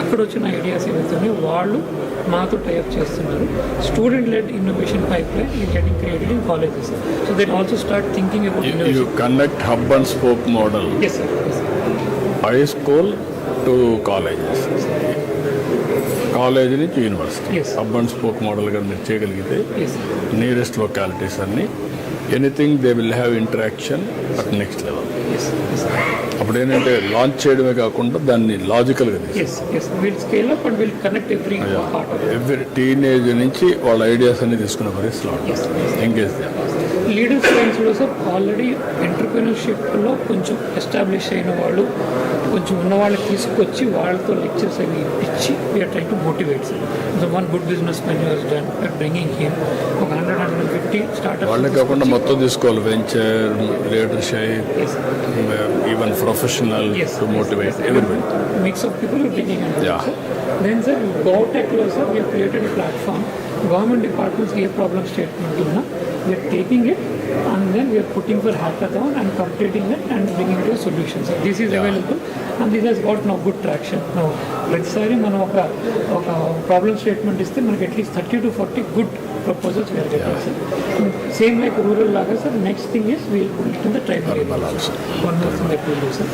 అక్కడ వచ్చిన ఐడియాస్ ఏవైతే వాళ్ళు మాతో టైప్ చేస్తున్నారు. Student led innovation pipeline is getting created in colleges. So they also start thinking about you connect hub and spoke model yes sir. High school to colleges, college నుంచి university. Yes. Hub and spoke మోడల్గా మీరు చేయగలిగితే yes nearest localities అన్ని anything they will have interaction at next level. Yes yes అప్పుడు ఏంటంటే launch చేయడమే కాకుండా దాన్ని లాజికల్గా yes yes will scale up and will connect every part of every teenage నుంచి వాళ్ళ ఐడియాస్ అన్ని తీసుకునే పరిస్థితిలో Yes. ఎంగేజ్. లీడర్స్ లైన్స్లో సార్ ఆల్రెడీ ఎంటర్ప్రినర్షిప్లో కొంచెం ఎస్టాబ్లిష్ అయిన వాళ్ళు, కొంచెం ఉన్న వాళ్ళకి తీసుకొచ్చి వాళ్ళతో లెక్చర్స్ అవి ఇచ్చి we are try to motivate sir. So one good business men use done bringing him ఒక 100-150 స్టార్ట్అప్. వాళ్ళే కాకుండా మొత్తం తీసుకోవాలి, venture, leadership, even professional to motivate everybody. Mix of people are taking advantage. Yeah. Sir. Then sir, GovTech sir, we have created a platform. Government departments give problem statement unna, we are taking it and then we are putting for hackathon and completing it and bringing to a solution. So this is available and this has got now good traction. Now ప్రతిసారి మనం ఒక problem statement ఇస్తే మనకి at least 30 to 40 good proposals we're getting sir. Same like rural లాగా sir. Next thing is we'll put in the tribal areas. One more thing that will do sir.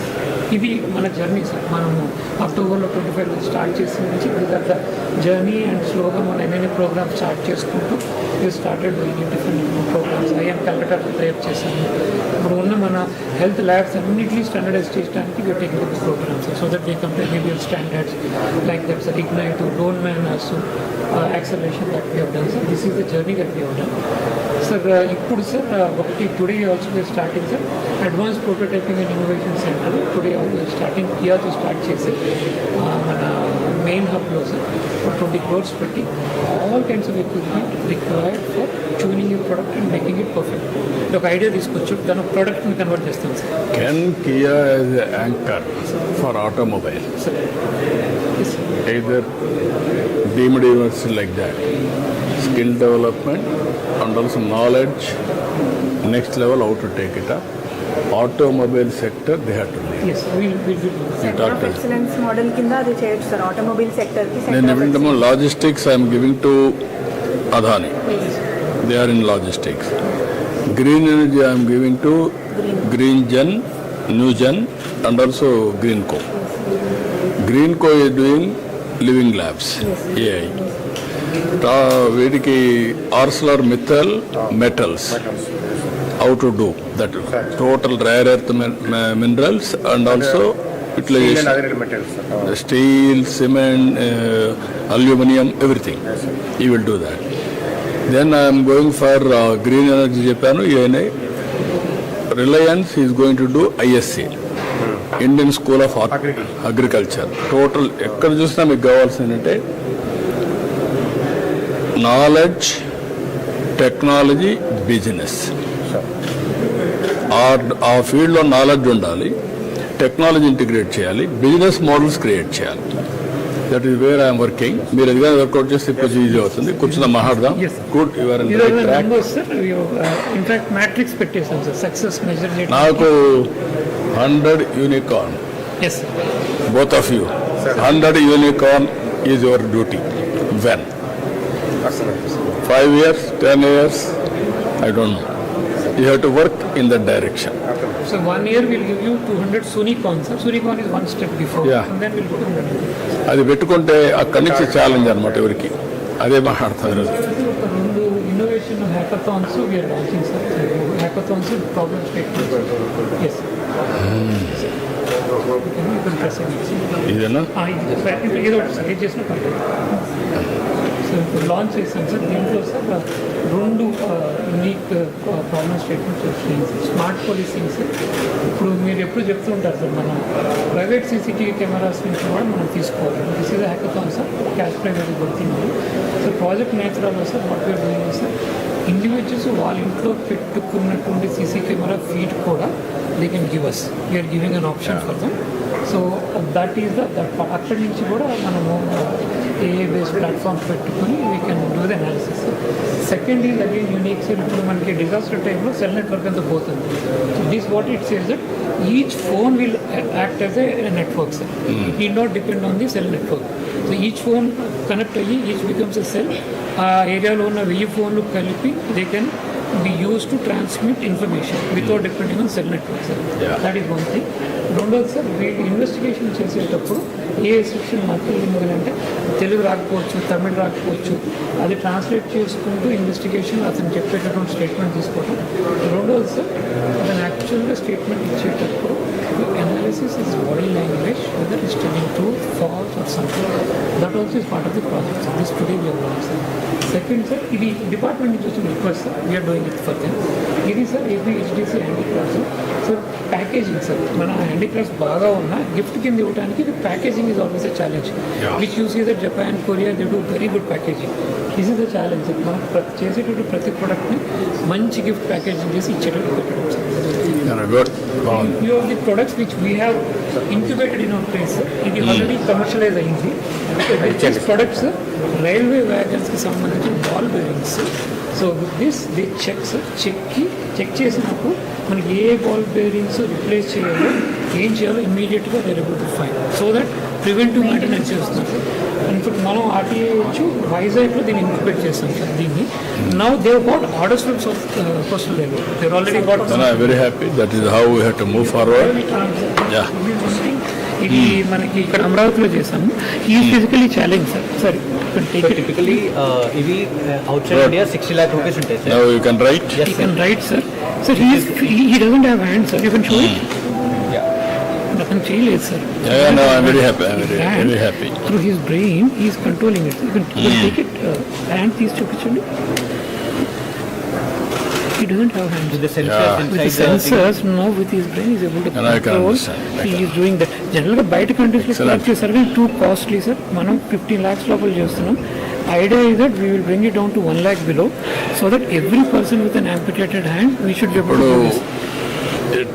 ఇది మన journey sir. మనము అక్టోబర్లో 25 start చేసిన నుంచి with the journey and స్లోగా మనం ఎన్నెన్ని ప్రోగ్రామ్స్ స్టార్ట్ చేసుకుంటూ we started doing different programmes. IIM కలకటాలో టైప్ చేశాను. ఇప్పుడు ఉన్న మన హెల్త్ ల్యాబ్స్ అన్నింటినీ స్టాండర్డైజ్ చేయడానికి we taking the programmes so that they come to NABL standards like that sir. Ignite, డోన్ మ్యానర్స్, acceleration that we have done, sir. This is the journey that we have done. Sir, ఇప్పుడు sir ఒకటి today also we are starting sir advance prototyping and innovation centre. Today starting ఇయర్తో start చేసి మన main హబ్లో sir 20 crores పెట్టి all kinds of equipment required for tuning you product and making it perfect. ఒక idea తీసుకొచ్చు దాని ప్రోడక్ట్ని convert చేస్తాం sir. Can Kia as a anchor for automobile sir either deemed university like that, skill development and also knowledge, next level how to take it up. Automobile sector they have to lead. Yes, we'll do. Centre of excellence model కింద అది చేయొచ్చు sir. Automobile సెక్టర్కి నేను ఏమంటాము logistics I am giving to Adani, they are in logistics. Green energy I am giving to green gen, new gen and also green co. Green co is doing living labs, AI. వీటికి Arcelor Mittal metals, how to do that total rare earth minerals and also utilization, steel, cement, aluminum, everything. He will do that. Then I am going for green energy Japan. Reliance is going to do ISC, Indian School of Agriculture. Total ఎక్కడ చూసినా మీకు కావాల్సిందంటే knowledge, technology, business. ఆ ఫీల్డ్లో knowledge ఉండాలి, technology integrate చేయాలి, business models create చేయాలి. That is where I'm working. మీరు ఎదుగా work out చేస్తే కొంచెం ఈజీ అవుతుంది. కూర్చున్న మాట్లాడదాం. గుడ్, యువర్ ఇన్ఫాక్ట్ మ్యాట్రిక్స్ పెట్టేసాం సార్ సక్సెస్ మెజర్ చేయడం. నాకు 100 unicorn, both of you, 100 unicorn is your duty. When? 5 years, 10 years, I don't know. You have to work in that direction. So 1 year we'll give you 200 Sunicorns. Sunicorn is one step before. Yeah. And then we'll go to 100. అది పెట్టుకుంటే అక్కడి నుంచి challenge అనమాట ఎవరికి. అదే మాట్లాడతారు. రెండు innovation hackathons we are launching sir. Hackathons problem statements. Yes ఇదేనా ఏదో ఒకటి సార్ ఏం చేసినా పర్లేదు. సో ఇప్పుడు లాంచ్ చేస్తాం సార్. దీంట్లో సార్ 2 యూనిక్ ప్రాబ్లమ్ స్టేట్మెంట్స్ వస్తాయి. Smart policing sir. ఇప్పుడు మీరు ఎప్పుడు చెప్తూ ఉంటారు సార్, మనం ప్రైవేట్ CCTV కెమెరాస్ నుంచి కూడా మనం తీసుకోవాలి. This is hackathon sir. Cash private కొడుతుంది. సో ప్రాజెక్ట్ నేచర్లో sir what we are doing sir, individuals వాళ్ళ ఇంట్లో పెట్టుకున్నటువంటి CC కెమెరా ఫీడ్ కూడా they can give us. We are giving an option for them. So that is అక్కడి నుంచి కూడా మనము ఏఏ బేస్డ్ ప్లాట్ఫామ్స్ పెట్టుకొని we can do the analysis. Second is again unique sir, ఇప్పుడు మనకి డిజాస్టర్ టైంలో సెల్ నెట్వర్క్ అంతా పోతుంది. So this what it says that each phone will act as a network sir. It need not depend on the cell network. So each phone connect అయ్యి each becomes a cell. ఆ ఏరియాలో ఉన్న 1000 ఫోన్లు కలిపి they can be used to transmit information without depending on cell networks. That is one thing. రెండోది sir, investigation చేసేటప్పుడు ఏ section మాకు అంటే తెలుగు రాకపోవచ్చు, తమిళ్ రాకపోవచ్చు, అది ట్రాన్స్లేట్ చేసుకుంటూ ఇన్వెస్టిగేషన్ అతను చెప్పేటటువంటి స్టేట్మెంట్ తీసుకోవడం. రెండోది సార్, అతను యాక్చువల్గా స్టేట్మెంట్ ఇచ్చేటప్పుడు analysis is body language, whether it's telling truth, false or something. That also is part of the project. So this today we have learned, sir. Second, sir, ఇది department నుంచి వచ్చిన request sir, we're doing it for them. ఇది sir APHDC handicrafts sir. Packaging sir, మన handicrafts బాగా ఉన్న gift కింద ఇవ్వడానికి ఇది packaging is always a challenge, which you see that Japan, Korea they do very good packaging. This is the challenge sir. మనం చేసేటప్పుడు ప్రతి ప్రోడక్ట్ని మంచి గిఫ్ట్ ప్యాకేజింగ్ చేసి ఇచ్చేటట్టు పెట్టడం sir. Few of the products which we have incubated in our place, ఇది already commercialise అయింది. These products రైల్వే వ్యాగన్స్కి సంబంధించిన ball bearings. So with this they check చేసినప్పుడు మనకి ఏ బాల్ బేరింగ్స్ రిప్లేస్ చేయాలో ఏం చేయాలో ఇమ్మీడియట్గా they are able to find. So that preventive maintenance చేస్తున్నాం సార్. ఇప్పుడు మనం ఆర్టీఏ వచ్చి వైజాగ్లో దీన్ని ఇంక్యుబేట్ చేస్తాం సార్. దీన్ని now they got orders from coastal railway. They already got. I'm very happy. That is how we have to move forward. Yeah. ఇది మనకి ఇక్కడ అమరావతిలో చేసాము. ఈ ఫిజికలీ ఛాలెంజ్ సార్. సరే typically ఇవి outside India 60 lakh rupees ఉంటాయి sir. Now you can write. he can write sir. Sir, he doesn't have hands sir. You can show it. Nothing చేయలేదు sir. Yeah, no, I'm very happy. I'm very happy. Through his brain he is controlling it. You can take it. Hand తీసి చూపించండి. He doesn't have hands. The sensors With the inside sensors, now with his brain he is able to And I can control. understand. He is doing that. జనరల్గా బయట కంట్రీస్లో collect చేస్తారు కానీ too costly sir. మనం 15 lakhs లోపల చేస్తున్నాం. Idea is that we will bring it down to 1 lakh below, so that every person with an amputated hand we should be able to do this.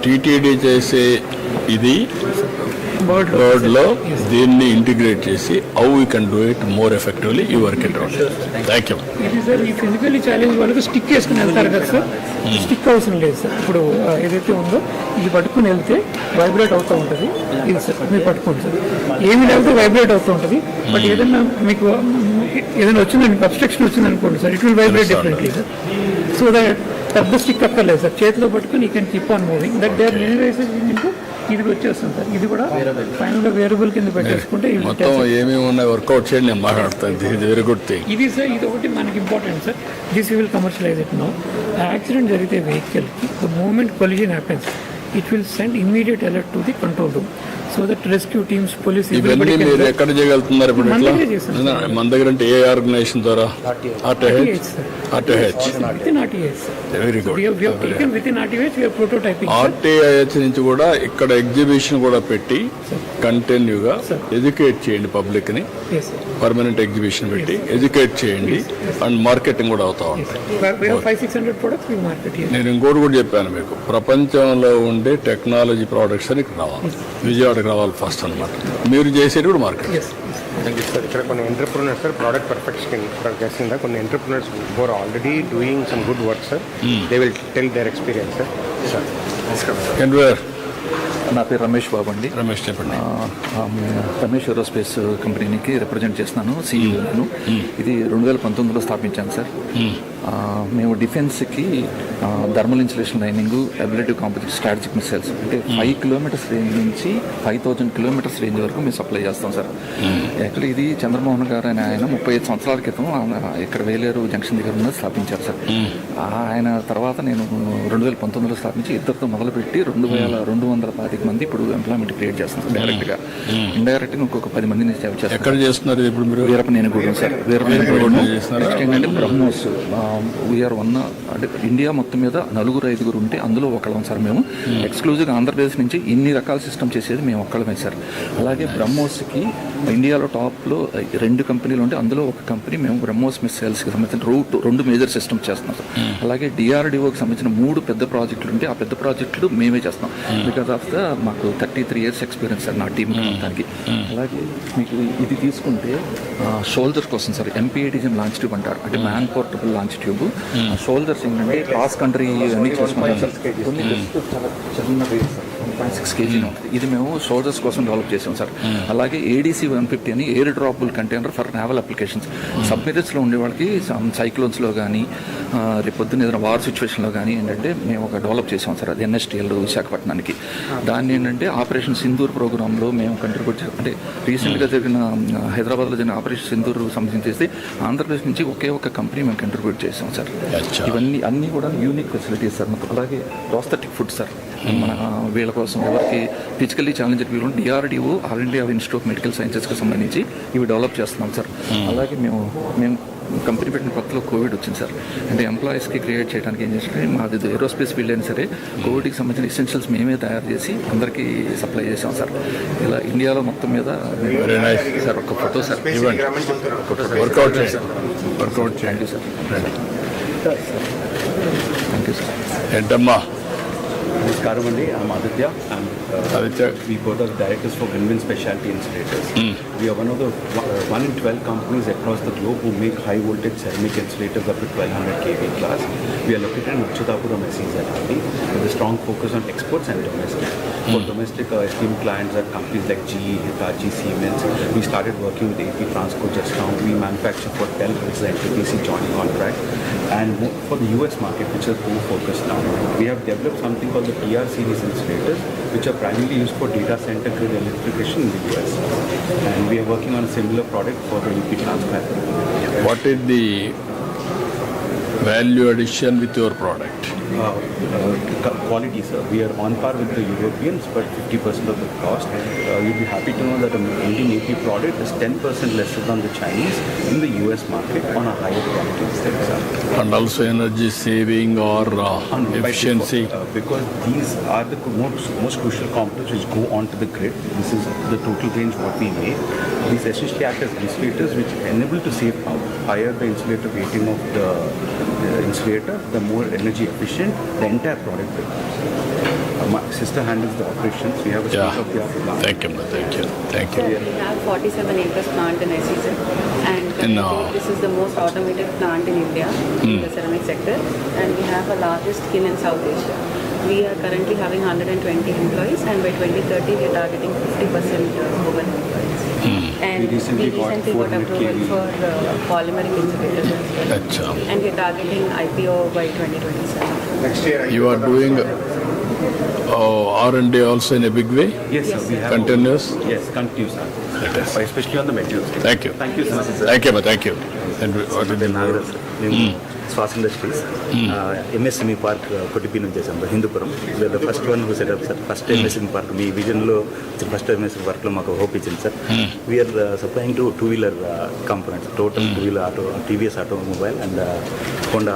TTD చేసే ఇది బర్డ్లో దీన్ని integrate చేసి how we can do it more effectively you work it out. Thank you. ఇది sir ఈ physically challenge వాళ్ళకి stick వేసుకుని వెళ్తారు కదా సార్. స్టిక్ అవసరం లేదు సార్. ఇప్పుడు ఏదైతే ఉందో ఇది పట్టుకుని వెళ్తే వైబ్రేట్ అవుతూ ఉంటుంది. ఇది సార్ మీరు పట్టుకోండి సార్. ఏమి లేకపోతే వైబ్రేట్ అవుతూ ఉంటుంది. బట్ ఏదైనా మీకు ఏదైనా వచ్చిందండి, అబ్స్ట్రక్షన్ వచ్చింది అనుకోండి sir, it will vibrate differently sir. So that పెద్ద స్టిక్ అక్కర్లేదు సార్. చేతిలో పట్టుకుని you can keep on moving. That they are minimises into ఇది వచ్చేస్తుంది సార్. ఇది కూడా ఫైనల్గా వేరియబుల్ కింద పెట్టేసుకుంటే మొత్తం ఏమేమి ఉన్నాయి వర్కౌట్ చేయండి, నేను మాట్లాడతాను. This is very good thing. ఇది సార్ ఇది ఒకటి మనకి important sir. This will commercialise it now. Accident జరిగితే వెహికల్కి the moment collision happens it will send immediate alert to the control room. So that rescue teams, police ఇవన్నీ మీరు ఎక్కడ చేయగలుగుతున్నారు ఇప్పుడు? మన ఎట్లా దగ్గరే చేస్తాం. మన దగ్గర అంటే ఏ ఆర్గనైజేషన్ ద్వారా? RTH. within RTH. Very good. We have taken within RTH, we are prototyping. RTIH నుంచి కూడా ఇక్కడ ఎగ్జిబిషన్ కూడా పెట్టి కంటిన్యూగా ఎడ్యుకేట్ చేయండి పబ్లిక్ ని. Yes, sir. పర్మనెంట్ ఎగ్జిబిషన్ పెట్టి ఎడ్యుకేట్ చేయండి అండ్ మార్కెటింగ్ కూడా అవుతా ఉంటాయి. We have 500-600 products we market here. నేను ఇంకోటి కూడా చెప్పాను మీకు, ప్రపంచంలో ఉండే టెక్నాలజీ ప్రోడక్ట్స్ అని ఇక్కడ రావాలి, విజయవాడకి రావాలి ఫస్ట్ అనమాట. మీరు చేసేది కూడా మార్కెట్. Yes. సార్ ఇక్కడ కొన్ని ఎంటర్ప్రినర్స్ సార్ ప్రోడక్ట్ పర్ఫెక్షన్ కింద కొన్ని entrepreneurs for already doing some good work sir. They will tell their experience sir. ఎన్వేర్ నా పేరు రమేష్ బాబు అండి. రమేష్ చెప్పండి. రమేష్ ఏరోస్పేస్ కంపెనీకి రిప్రజెంట్ చేస్తున్నాను, CEO నేను. ఇది 2019లో స్థాపించాను సార్. మేము డిఫెన్స్కి thermal insulation lining, ablative composite strategic missiles అంటే 5 kilometers రేంజ్ నుంచి 5000 kilometers రేంజ్ వరకు మేము సప్లై చేస్తాం సార్. యాక్చువల్లీ ఇది చంద్రమోహన్ గారు అని ఆయన 35 సంవత్సరాల క్రితం ఇక్కడ వేలేరు జంక్షన్ దగ్గర ఉన్నది స్థాపించారు సార్. ఆయన తర్వాత నేను 2019లో స్థాపించి ఇద్దరితో మొదలుపెట్టి 225 మంది ఇప్పుడు ఎంప్లాయ్మెంట్ క్రియేట్ చేస్తున్నాం డైరెక్ట్గా. ఇండైరెక్ట్గా ఇంకొక 10 మందిని సేవ చేస్తాం. ఎక్కడ చేస్తున్నారు ఇప్పుడు మీరు? వీరపనేని గూడెం సార్. వీరపనేని నెక్స్ట్ ఏంటంటే బ్రహ్మోస్. వీఆర్ వన్ అంటే ఇండియా మొత్తం మీద 4-5 ఉంటే అందులో ఒకళ్ళం సార్ మేము. ఎక్స్క్లూజివ్గా ఆంధ్రప్రదేశ్ నుంచి ఇన్ని రకాల సిస్టమ్ చేసేది మేము ఒక్కళ్ళమే సార్. అలాగే బ్రహ్మోస్కి ఇండియాలో టాప్లో 2 కంపెనీలు ఉంటే అందులో ఒక కంపెనీ మేము బ్రహ్మోస్ మిస్సైల్స్కి సంబంధించిన 2 మేజర్ సిస్టమ్స్ చేస్తున్నాం సార్. అలాగే డిఆర్డిఓకి సంబంధించిన 3 పెద్ద ప్రాజెక్టులు ఉంటే ఆ పెద్ద ప్రాజెక్టులు మేమే చేస్తాం. బికాస్ ఆఫ్ ద మాకు 33 years ఎక్స్పీరియన్స్ సార్ నా టీం మొత్తానికి. అలాగే మీకు ఇది తీసుకుంటే షోల్డర్ కోసం సార్ ఎంపీఏటిజం లాంచ్ ట్యూబ్ అంటారు, అంటే man portable launch tube. Shoulders ఏంటంటే క్రాస్ కంట్రీ అన్ని చూసుకుంటాం సార్. కొన్ని జస్ట్ చాలా చిన్న వెయిట్ సార్, 1.6 kg ఉంటుంది. ఇది మేము షోల్డర్స్ కోసం డెవలప్ చేసాం సార్. అలాగే ADC 150 అని air droppable container for naval applications. సబ్మెరీన్స్లో ఉండే వాళ్ళకి సైక్లోన్స్లో కానీ రేపొద్దున ఏదైనా వార్ సిచ్యువేషన్లో కానీ ఏంటంటే మేము ఒక డెవలప్ చేసాం సార్, అది NSTL విశాఖపట్నానికి. దాన్ని ఏంటంటే ఆపరేషన్ సింధూర్ ప్రోగ్రాంలో మేము కంట్రిబ్యూట్ చేసాం. అంటే రీసెంట్గా జరిగిన హైదరాబాద్లో జరిగిన ఆపరేషన్ సింధూర్ సంబంధించి ఆంధ్రప్రదేశ్ నుంచి ఒకే ఒక కంపెనీ మేము కంట్రిబ్యూట్ చేసాం సార్. ఇవన్నీ అన్నీ కూడా యూనిక్ ఫెసిలిటీస్ సార్. అలాగే ప్రాస్థెటిక్ ఫుడ్ సార్, మన వీళ్ళ కోసం ఎవరికి ఫిజికల్లీ ఛాలెంజ్డ్ వీళ్ళు DRDO all India institute of medical సైన్సెస్కి సంబంధించి ఇవి డెవలప్ చేస్తున్నాం సార్. అలాగే మేము కంపెనీ పెట్టిన కొత్తలో కోవిడ్ వచ్చింది సార్. అంటే ఎంప్లాయీస్కి క్రియేట్ చేయడానికి ఏం చేస్తే మాది ఏరోస్పేస్ ఫీల్డ్ అయినా సరే కోవిడ్కి సంబంధించిన ఎసెన్షియల్స్ మేమే తయారు చేసి అందరికీ సప్లై చేసాం సార్. ఇలా ఇండియాలో మొత్తం మీద సార్ ఒక photo sir workout thank you sir. Thank you sir. ఏంటమ్మా Namaskaram Andi, I'm Aditya. Aditya. We both are directors for Greenwind Specialty Insulators. We are one of the 1 in 12 companies across the globe who make high voltage ceramic insulators up to 1200 kV class. We are located in Uchitapuram, SEZ, with a strong focus on exports and domestic. For domestic esteemed clients are companies like GE, Hitachi, Siemens. We started working with AP Transco just now. We manufacture for Dell, which is the NTPC joint contract. And for the US market, which is more focused now, we have developed something called the PR series insulators, which are primarily used for data center grid electrification in the US. And we are working on a similar product for the UP Transco. what is the value addition with your product? Quality, sir. We are on par with the Europeans, but 50% of the cost. You'll be happy to know that an Indian AP product is 10% lesser than the Chinese in the US market on a higher quality instead, sir. And also energy saving or efficiency? Because these are the most crucial components which go onto the grid. This is the total range what we make. These essentially act as insulators which enable to save power. Higher the insulator rating of the insulator, the more energy efficient the entire product becomes. My sister handles the operations. We have a state-of-the-art plant. Thank you, thank you, thank you. We have 47 acres plant in SEZ, and currently this is the most automated plant in India in the ceramic sector, and we have the largest kiln in South Asia. We are currently having 120 employees, and by 2030 we are targeting 50% women employees. And We recently got got 400 approval kV. for polymeric insulators as well. Achha. And we are targeting IPO by 2027. Next year, You are doing R&D also in a big way? Yes, sir. We have Continuous? Yes, continuous, sir. Especially on the materials. Thank you. Thank you, sir. Thank you. And what is the Nagaraj sir మేము Shwas industries MSME park Kottipi నుంచి చేసాం sir Hindupuram. The first one who set up sir first MSME park మీ విజన్లో first MSME పార్క్లో మాకు hope ఇచ్చింది సార్. We're supplying to 2-wheeler components, total 2-wheeler auto, TVS automobile and Honda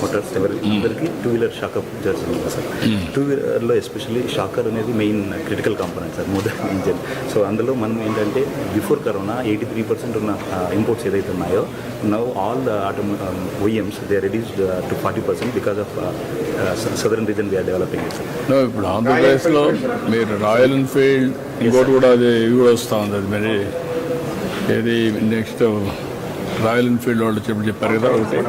motors అందరికీ 2-wheeler షాకప్ జరుగుతుంది సార్. 2-wheelerలో ఎస్పెషల్లీ షాకర్ అనేది main critical component sir, more than engine. So అందులో మనం ఏంటంటే బిఫోర్ కరోనా 83% ఉన్న ఇంపోర్ట్స్ ఏదైతే ఉన్నాయో now all the OEMs they are reduced to 40% because of southern region we are developing it. No, ఇప్పుడు ఆంధ్రప్రదేశ్లో మీరు రాయల్ ఎన్ఫీల్డ్ ఇంకోటి కూడా అది ఇవి కూడా వస్తూ ఉంది. అది మరి ఏది నెక్స్ట్ రాయల్ ఎన్ఫీల్డ్ వాళ్ళు చెప్పారు కదా ఒకటి,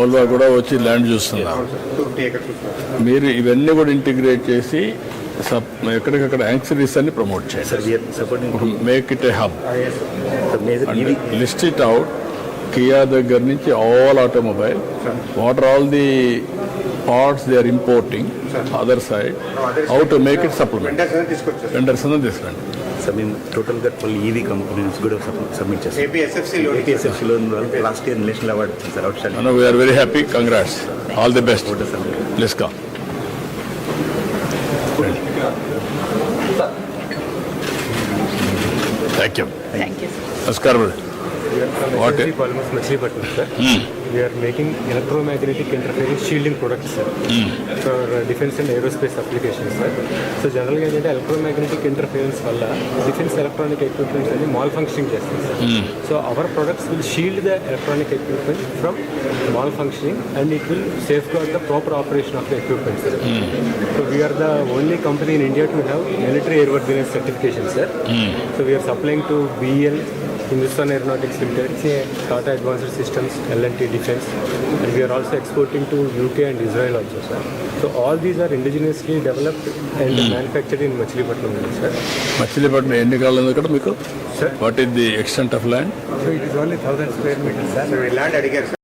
ఓల్వా కూడా వచ్చి ల్యాండ్ చూస్తున్నారు. 250 acres చూస్తున్నారు. మీరు ఇవన్నీ కూడా ఇంటిగ్రేట్ చేసి ఎక్కడికక్కడ యాంక్సరీస్ అన్ని ప్రమోట్ Sir, చేయాలి. we are supporting make it A hub the major and EV. list it out. Kia దగ్గర నుంచి all automobile, what are all the parts they are importing other side, how to make it supplement. Vendors అనేది తీసుకొచ్చారు. Vendors అని తీసుకురండి. So మేము టోటల్గా 12 EV companies కూడా submit చేస్తాం. APSFC-లో APSFC-లో లాస్ట్ ఇయర్ నేషనల్ అవార్డు వచ్చింది sir. Out standing. No, we are very happy. Congrats. All the best. Let's go. Thank you. Thank you, sir. Namaskar. What SSG is- Polymers Machilipatnam, sir. We are making electromagnetic interference shielding products, sir, for defense and aerospace applications, sir. So generally ఏంటంటే electromagnetic interference వల్ల defense electronic equipment అనేది malfunctioning చేస్తుంది, sir. So our products will shield the electronic equipment from malfunctioning and it will safeguard the proper operation of the equipment, sir. So we are the only company in India to have military airworthiness certification, sir. So we are supplying to BEL, Hindustan Aeronautics Limited, Tata Advanced Systems, L&T Defense, and we are also exporting to UK and Israel also, sir. So all these are indigenously developed and manufactured in Machilipatnam, sir. Machilipatnam ఎన్ని కాలం ఉంది ఇక్కడ మీకు? Sir. What is the extent of land? So it is only 1,000 square meters, sir. So we land అడిగారు, sir.